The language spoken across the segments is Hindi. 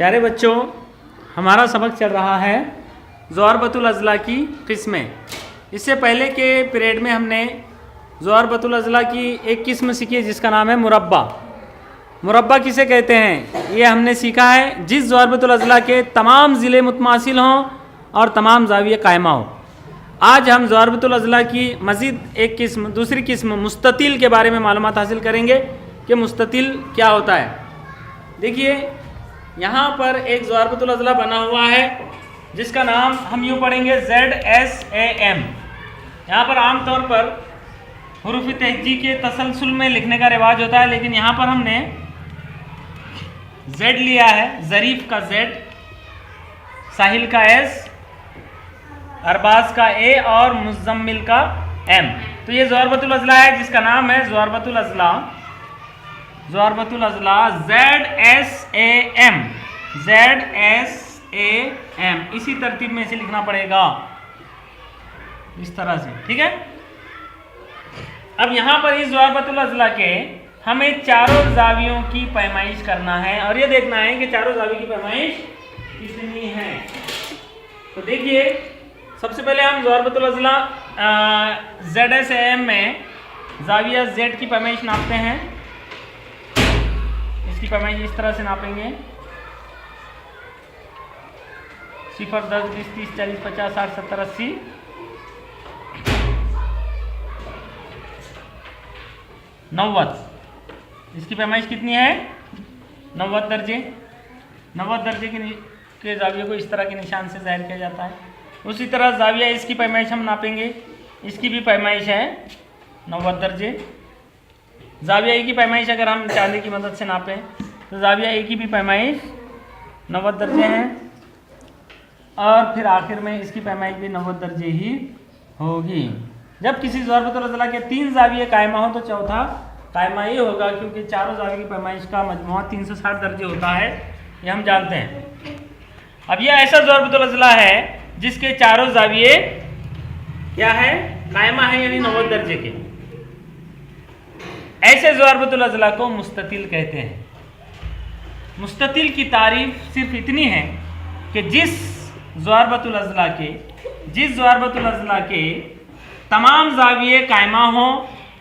प्यारे बच्चों, हमारा सबक चल रहा है ज़रबतुल अज़ला की किस्में। इससे पहले के पीरियड में हमने ज़रबतुल अज़ला की एक किस्म सीखी है जिसका नाम है मुरब्बा। मुरब्बा किसे कहते हैं ये हमने सीखा है, जिस ज़रबतुल अज़ला के तमाम ज़िले मुतमासिल हों और तमाम ज़ाविये कायमा हो। आज हम ज़रबतुल अज़ला की मज़ीद एक किस्म, दूसरी किस्म मुस्ततिल के बारे में मालूमात हासिल करेंगे कि मुस्ततिल क्या होता है। देखिए यहाँ पर एक ज़रबतुल अज़ला बना हुआ है जिसका नाम हम यूँ पढ़ेंगे ZSAM। यहाँ पर आमतौर पर हुरूफ तहजी के तसलसल में लिखने का रिवाज होता है, लेकिन यहाँ पर हमने Z लिया है, ज़रीफ़ का Z, साहिल का S, अरबाज का A और मुज़म्मिल का M। तो ये ज़रबतुल अज़ला है जिसका नाम है ज़रबतुल अज़ला ZSAM। इसी तरतीब में इसे लिखना पड़ेगा, इस तरह से, ठीक है। अब यहाँ पर इस ज़रबतुल अज़ला के हमें चारों ज़ावियों की पैमाइश करना है और ये देखना है कि चारों ज़ावियों की पैमाइश कितनी है। तो देखिए सबसे पहले हम ज़रबतुल अज़ला ZSAM में ज़ाविया Z की पैमाइश नापते हैं। इसकी पैमाइश इस तरह से नापेंगे, 0, 10, 20, 30, 40, 50, 60, 70, 80, 90। इसकी पैमाइश कितनी है? 90 दर्जे। 90 दर्जे के ज़ाविये को इस तरह के निशान से ज़ाहिर किया जाता है। उसी तरह ज़ाविया इसकी पैमाइश हम नापेंगे, इसकी भी पैमाइश है 90 दर्जे। ज़ाविया ए की पैमाइश अगर हम चांदी की मदद से नापें तो ज़ाविया ए की भी पैमाइश 90 दर्जे हैं और फिर आखिर में इसकी पैमाइश भी 90 दर्जे ही होगी। जब किसी ज़रबतुल अज़ला के 3 ज़ाविये कायमा हो तो चौथा कायमा ही होगा, क्योंकि चारों ज़ाविये की पैमाइश का मजमुआ 360 दर्जे होता है, ये हम जानते हैं। अब यह ऐसा ज़रबतुल अज़ला है जिसके चारों ज़ाविये क्या है? कायमा है, यानी 90 दर्जे के। ऐसे ज़रबतुल अज़ला को मुस्ततिल कहते हैं। मुस्ततिल की तारीफ सिर्फ इतनी है कि जिस ज़रबतुल अज़ला के तमाम ज़ाविये कायमा हो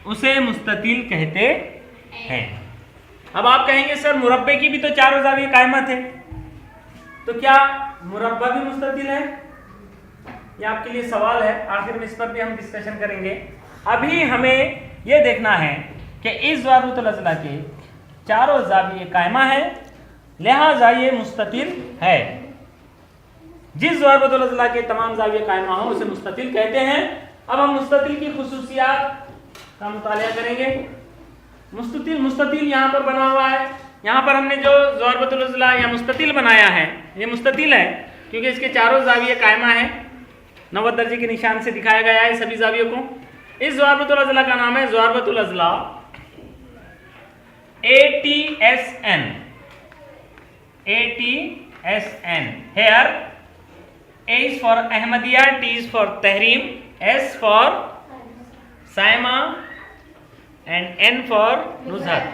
उसे मुस्ततिल कहते हैं। अब आप कहेंगे सर मुरब्बे की भी तो चारों ज़ाविये कायमा थे, तो क्या मुरब्बा भी मुस्ततिल है? ये आपके लिए सवाल है, आखिर में इस पर भी हम डिस्कशन करेंगे। अभी हमें यह देखना है कि इस ज़रबतुल अज़ला के चारों ज़ाविये कायमा है, लिहाजा ये मुस्ततिल है। जिस ज़रबतुल अज़ला के तमाम ज़ाविये कायमा हो उसे मुस्ततिल कहते हैं। अब हम मुस्ततिल की खुसूसियात का मुतालिया करेंगे। मुस्ततिल यहाँ पर बना हुआ है। यहाँ पर हमने जो ज़रबतुल अज़ला या मुस्ततिल बनाया है, ये मुस्ततिल है क्योंकि इसके चारों ज़ाविये कायमा है। 90 दर्जे के निशान से दिखाया गया है सभी ज़ावियों को। इस ज़रबतुल अज़ला का नाम है ज़रबतुल अज़ला ATSN। Here A is for Ahmadiyya, T is for Tahrim, S for Saima and N for Nuzhat।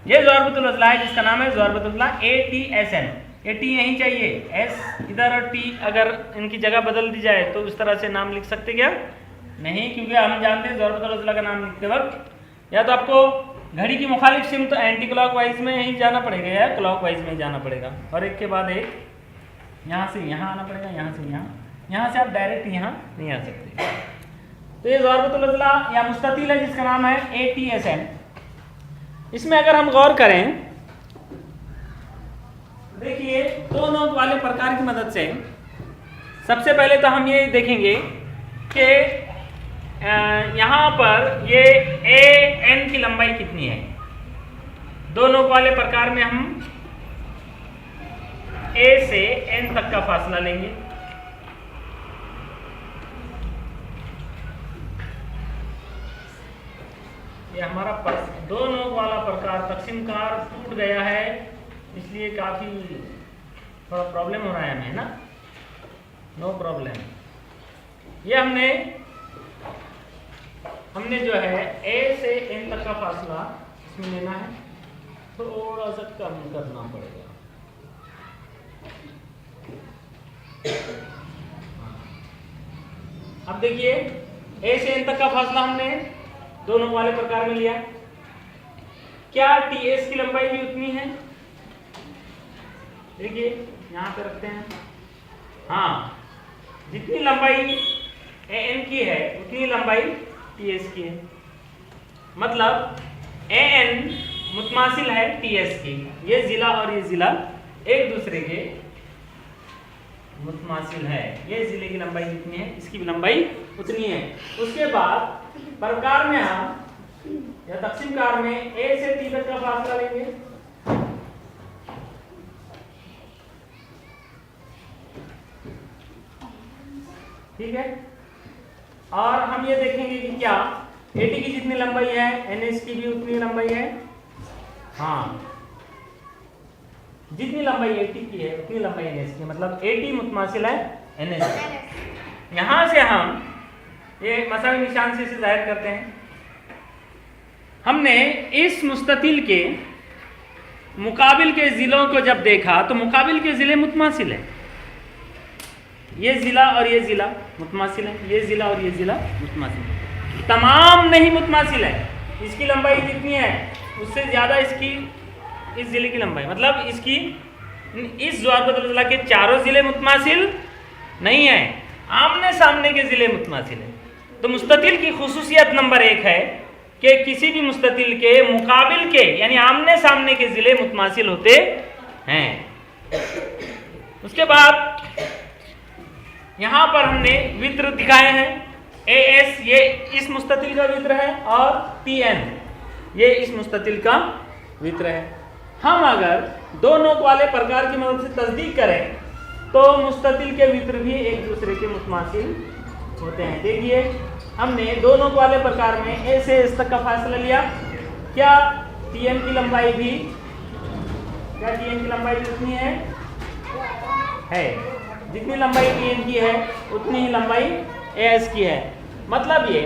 ये ज़रबतुल अज़ला है जिसका नाम है ज़रबतुल अज़ला ATSN। ये T यहीं चाहिए, S इधर और T अगर इनकी जगह बदल दी जाए तो उस तरह से नाम लिख सकते क्या? नहीं, क्योंकि हम जानते हैं ज़रबतुल अज़ला का नाम लिखते वक्त या तो आपको घड़ी की मुखालिफ सिमत तो एंटी क्लॉकवाइज में ही जाना पड़ेगा या क्लॉकवाइज में ही जाना पड़ेगा, और एक के बाद एक यहाँ से यहाँ आना पड़ेगा, यहाँ से यहाँ से आप डायरेक्ट यहाँ नहीं आ सकते। तो ये ज़रबतुल अज़ला या मुस्ततिल है जिसका नाम है ATSN। इसमें अगर हम गौर करें, देखिए दो नोक वाले प्रकार की मदद से सबसे पहले तो हम ये देखेंगे कि यहाँ पर ये AN की लंबाई कितनी है। दो नोक वाले प्रकार में हम A से N तक का फासला लेंगे। ये हमारा दो नोक वाला प्रकार तकसीमकार टूट गया है, इसलिए काफी थोड़ा प्रॉब्लम हो रहा है हमें ना। No problem. ये हमने जो है A से N तक का फासला इसमें लेना है, थोड़ा सा कम करना पड़ेगा। अब देखिए ए से एन तक का फासला हमने दोनों वाले प्रकार में लिया, क्या टीएस की लंबाई भी उतनी है? देखिए यहां पे रखते हैं, हाँ जितनी लंबाई एन की है उतनी लंबाई टीएस की है, मतलब एन मुतमासिल है टीएस की। ये जिला और ये जिला एक दूसरे के मुतमासिल है, ये जिले की लंबाई जितनी है इसकी भी लंबाई उतनी है। उसके बाद प्रकार में हम या तकसीम कार में ए से टी तक का फासला लेंगे, ठीक है, और हम ये देखेंगे कि क्या एटी की जितनी लंबाई है एनएस की भी उतनी लंबाई है, हाँ जितनी लंबाई एटी की है उतनी लंबाई एनएस की, मतलब एटी मुतमासिल है एनएस की। यहां से हम ये मसावी निशान से इसे जाहिर करते हैं। हमने इस मुस्ततिल के मुकाबिल के जिलों को जब देखा तो मुकाबिल के जिले मुतमासिल है, ये जिला और ये जिला मुतमासिल है, ये जिला और ये जिला मुतमासिल है, तमाम नहीं मुतमासिल है। इसकी लंबाई जितनी है उससे ज्यादा इसकी इस जिले की लंबाई, मतलब इसकी इस ज़वारबतुल अज़ला के चारों जिले मुतमासिल नहीं है, आमने सामने के जिले मुतमासिल है। तो मुस्ततिल की खुसूसियत नंबर 1 है कि किसी भी मुस्ततिल के मुकाबिल के यानी आमने सामने के जिले मुतमासिल होते हैं। उसके बाद यहां पर हमने वित्र दिखाए हैं, एएस ये इस मुस्ततिल का वित्र है और पीएन ये इस मुस्ततिल का वित्र है। हम अगर दो नोक वाले प्रकार की मदद से तस्दीक करें तो मुस्ततिल के वित्र भी एक दूसरे के मुतमासिल होते हैं। देखिए हमने दो नोक वाले प्रकार में ए से इस तक का फासला लिया, क्या टीएन की लंबाई भी उतनी है जितनी लंबाई टीएन की है उतनी ही लंबाई एएस की है। मतलब ये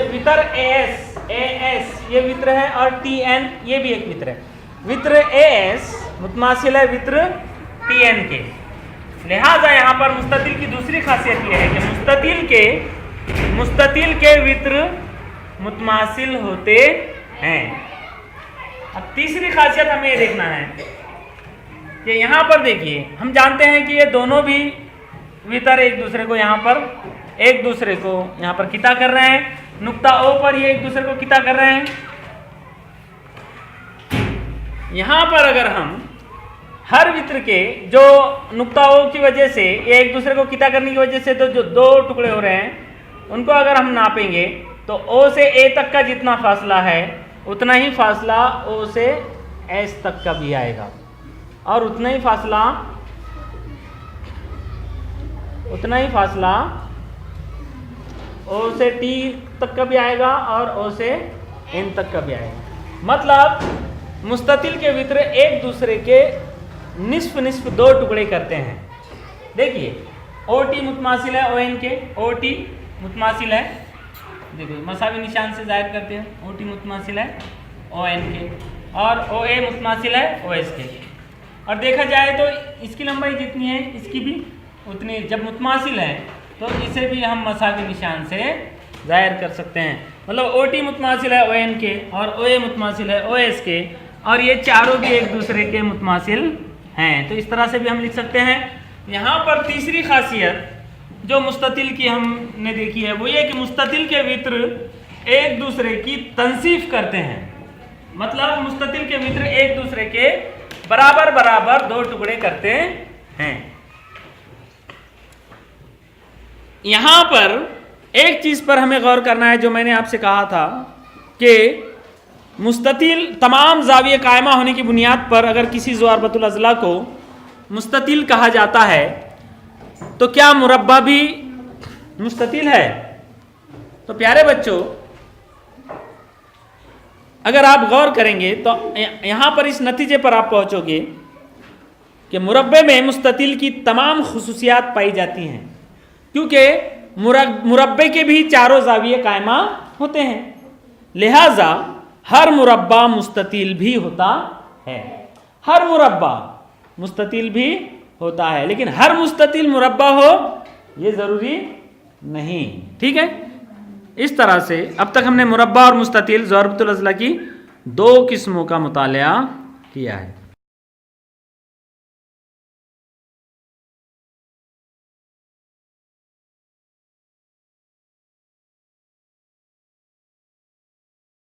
वित्र एएस ये वित्र है और टीएन ये भी एक वित्र है। वित्र एएस मुतमासिल है वित्र टीएन के, लिहाजा यहाँ पर मुस्ततिल की दूसरी खासियत यह है कि मुस्ततिल के वित्र मुतमासिल होते हैं। अब तीसरी खासियत हमें ये देखना है कि यहाँ पर देखिए हम जानते हैं कि ये दोनों भी वितर एक दूसरे को यहाँ पर किता कर रहे हैं, नुक्ता ओ पर ये एक दूसरे को किता कर रहे हैं। यहाँ पर अगर हम हर वित्र के जो नुक्ता ओ की वजह से ये एक दूसरे को किता करने की वजह से तो जो दो टुकड़े हो रहे हैं उनको अगर हम नापेंगे तो ओ से ए तक का जितना फासला है उतना ही फासला ओ से एस तक का भी आएगा और उतना ही फासला ओ से टी तक का भी आएगा और ओ से एन तक का भी आएगा। मतलब मुस्ततिल के वित्र एक दूसरे के निस्फ दो टुकड़े करते हैं। देखिए ओ टी मुतमासिल है ओ एन के, ओ टी मुतमासिल है, देखिए मसावी निशान से जाहिर करते हैं, ओ टी मुतमासिल है ओ एन के और ओ ए मुतमासिल है ओ एस के। और देखा जाए तो इसकी लंबाई जितनी है इसकी भी उतनी, जब मुतमासिल है तो इसे भी हम मसावी निशान से जाहिर कर सकते हैं। मतलब ओ टी मुतमासिल है ओ एन के और ओ ए मुतमासिल है ओ एस के और ये चारों भी एक दूसरे के मुतमासिल हैं। तो इस तरह से भी हम लिख सकते हैं। यहाँ पर तीसरी खासियत जो मुस्ततिल की हमने देखी है वो ये कि मुस्ततिल के वित्र एक दूसरे की तंसीफ करते हैं। मतलब मुस्ततिल के वित्र एक दूसरे के बराबर बराबर दो टुकड़े करते हैं। यहाँ पर एक चीज पर हमें गौर करना है जो मैंने आपसे कहा था कि मुस्ततिल तमाम जाविये कायमा होने की बुनियाद पर अगर किसी ज़वारबतुल अज़ला को मुस्ततिल कहा जाता है तो क्या मुरब्बा भी मुस्ततिल है? तो प्यारे बच्चों अगर आप गौर करेंगे तो यहाँ पर इस नतीजे पर आप पहुँचोगे कि मुरब्बे में मुस्ततिल की तमाम खुसूसियात पाई जाती हैं क्योंकि मुरब्बे के भी चारों जाविये कायमा होते हैं, लिहाजा हर मुरब्बा मुस्ततिल भी होता है। हर मुरब्बा मुस्ततिल भी होता है, लेकिन हर मुस्ततिल मुरब्बा हो ये जरूरी नहीं। ठीक है, इस तरह से अब तक हमने मुरब्बा और मुस्ततिल ज़रबतुल अज़ला की 2 किस्मों का मुताला किया है।